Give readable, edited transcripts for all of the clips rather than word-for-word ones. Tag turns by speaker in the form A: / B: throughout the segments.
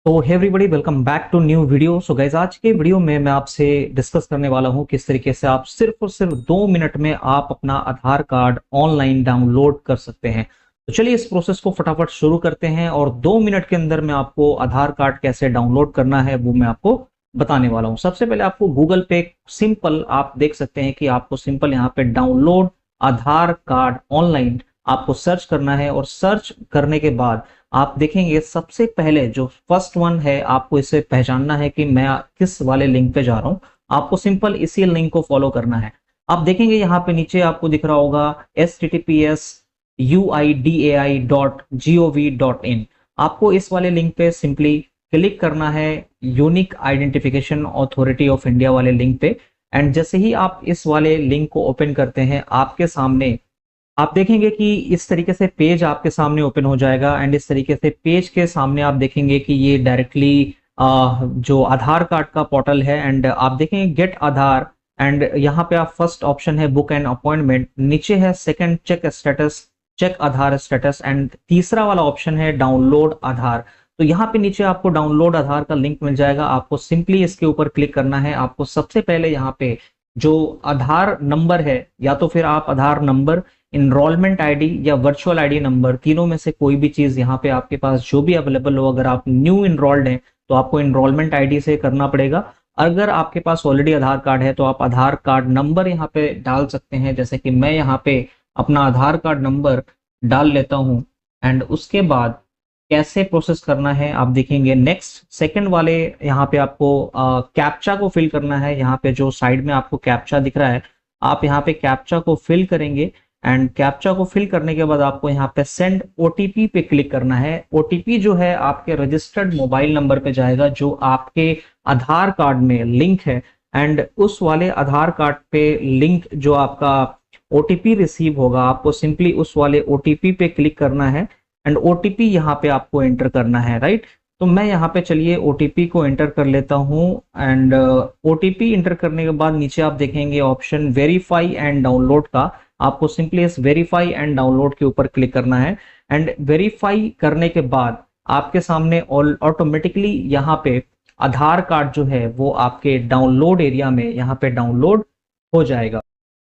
A: तो hey everybody, welcome back to new video. So guys, आज के वीडियो में मैं आपसे डिस्कस करने वाला हूं किस तरीके से आप सिर्फ और सिर्फ 2 मिनट में आप अपना आधार कार्ड ऑनलाइन डाउनलोड कर सकते हैं। तो चलिए इस प्रोसेस को फटाफट शुरू करते हैं और 2 मिनट के अंदर मैं आपको आधार कार्ड कैसे डाउनलोड करना है वो मैं आपको बताने वाला हूं। सबसे पहले आपको गूगल पे सिंपल आप देख सकते हैं कि आपको सिंपल यहाँ पे डाउनलोड आधार कार्ड ऑनलाइन आपको सर्च करना है और सर्च करने के बाद आप देखेंगे सबसे पहले जो फर्स्ट वन है, आपको इसे पहचानना है कि मैं किस वाले लिंक पे जा रहा हूं। आपको सिंपल इसी लिंक को फॉलो करना है। आप देखेंगे यहाँ पे नीचे आपको दिख रहा होगा https://uidai.gov.in। आपको इस वाले लिंक पे सिंपली क्लिक करना है, unique identification authority of India वाले लिंक पे। एंड जैसे ही आप इस वाले लिंक को ओपन करते हैं, आपके सामने आप देखेंगे कि इस तरीके से पेज आपके सामने ओपन हो जाएगा। एंड इस तरीके से पेज के सामने आप देखेंगे कि ये डायरेक्टली जो आधार कार्ड का पोर्टल है। एंड आप देखेंगे गेट आधार, एंड यहाँ पे आप फर्स्ट ऑप्शन है बुक एंड अपॉइंटमेंट, नीचे है second check status, check Aadhaar status, and तीसरा वाला ऑप्शन है डाउनलोड आधार। तो यहाँ पे नीचे आपको डाउनलोड आधार का लिंक मिल जाएगा। आपको सिंपली इसके ऊपर क्लिक करना है। आपको सबसे पहले यहाँ पे जो आधार नंबर है, या तो फिर आप आधार नंबर, इनरोलमेंट आईडी या वर्चुअल आईडी नंबर, तीनों में से कोई भी चीज यहाँ पे आपके पास जो भी अवेलेबल हो। अगर आप न्यू इनरोल्ड हैं तो आपको इनरोलमेंट आईडी से करना पड़ेगा। अगर आपके पास ऑलरेडी आधार कार्ड है तो आप आधार कार्ड नंबर यहाँ पे डाल सकते हैं। जैसे कि मैं यहाँ पे अपना आधार कार्ड नंबर डाल लेता हूँ। एंड उसके बाद कैसे प्रोसेस करना है आप देखेंगे। नेक्स्ट सेकंड वाले यहाँ पे आपको कैप्चा को फिल करना है। यहाँ पे जो साइड में आपको कैप्चा दिख रहा है, आप यहाँ पे कैप्चा को फिल करेंगे। एंड कैप्चा को फिल करने के बाद आपको यहाँ पे सेंड ओटीपी पे क्लिक करना है। ओटीपी जो है आपके रजिस्टर्ड मोबाइल नंबर पे जाएगा जो आपके आधार कार्ड में लिंक है। एंड उस वाले आधार कार्ड पे लिंक जो आपका ओटीपी रिसीव होगा, आपको सिंपली उस वाले ओटीपी पे क्लिक करना है। एंड ओटीपी यहाँ पे आपको एंटर करना है, राइट। तो मैं यहाँ पे चलिए ओटीपी को एंटर कर लेता हूँ। एंड ओटीपी एंटर करने के बाद नीचे आप देखेंगे ऑप्शन वेरीफाई एंड डाउनलोड का। आपको सिंपली इस वेरीफाई एंड डाउनलोड के ऊपर क्लिक करना है। एंड वेरीफाई करने के बाद आपके सामने ऑटोमेटिकली यहाँ पे आधार कार्ड जो है वो आपके डाउनलोड एरिया में यहाँ पे डाउनलोड हो जाएगा।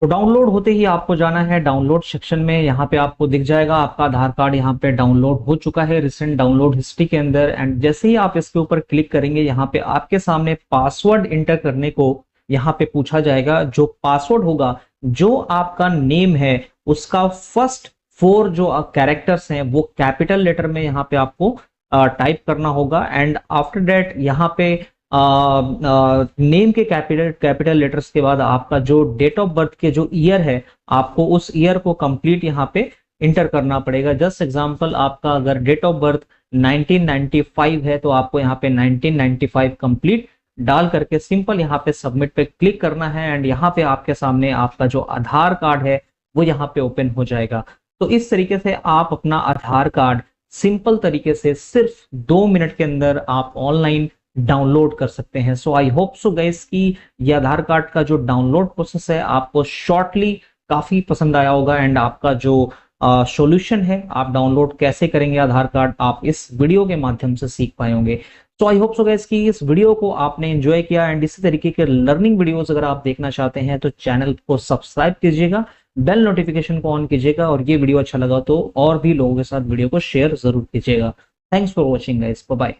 A: तो डाउनलोड होते ही आपको जाना है डाउनलोड सेक्शन में। यहाँ पे आपको दिख जाएगा आपका आधार कार्ड यहाँ पे डाउनलोड हो चुका है रिसेंट डाउनलोड हिस्ट्री के अंदर। एंड जैसे ही आप इसके ऊपर क्लिक करेंगे, यहाँ पे आपके सामने पासवर्ड इंटर करने को यहाँ पे पूछा जाएगा। जो पासवर्ड होगा, जो आपका नेम है उसका फर्स्ट 4 जो कैरेक्टर्स हैं वो कैपिटल लेटर में यहाँ पे आपको टाइप करना होगा। एंड आफ्टर दैट यहाँ पे नेम के कैपिटल लेटर्स के बाद आपका जो डेट ऑफ बर्थ के जो ईयर है, आपको उस ईयर को कंप्लीट यहाँ पे इंटर करना पड़ेगा। जस्ट एग्जांपल, आपका अगर डेट ऑफ बर्थ 1995 है तो आपको यहाँ पे 1995 कंप्लीट डाल करके सिंपल यहाँ पे सबमिट पे क्लिक करना है। एंड यहाँ पे आपके सामने आपका जो आधार कार्ड है वो यहाँ पे ओपन हो जाएगा। तो इस तरीके से आप अपना आधार कार्ड सिंपल तरीके से सिर्फ 2 मिनट के अंदर आप ऑनलाइन डाउनलोड कर सकते हैं। सो आई होप सो गाइस कि ये आधार कार्ड का जो डाउनलोड प्रोसेस है आपको शॉर्टली काफी पसंद आया होगा। एंड आपका जो सॉल्यूशन है, आप डाउनलोड कैसे करेंगे आधार कार्ड, आप इस वीडियो के माध्यम से सीख पाए होंगे। तो आई होप सो गाइस कि इस वीडियो को आपने एंजॉय किया। एंड इसी तरीके के लर्निंग वीडियोस अगर आप देखना चाहते हैं तो चैनल को सब्सक्राइब कीजिएगा, बेल नोटिफिकेशन को ऑन कीजिएगा, और ये वीडियो अच्छा लगा तो और भी लोगों के साथ वीडियो को शेयर जरूर कीजिएगा। Thanks for watching guys, bye bye.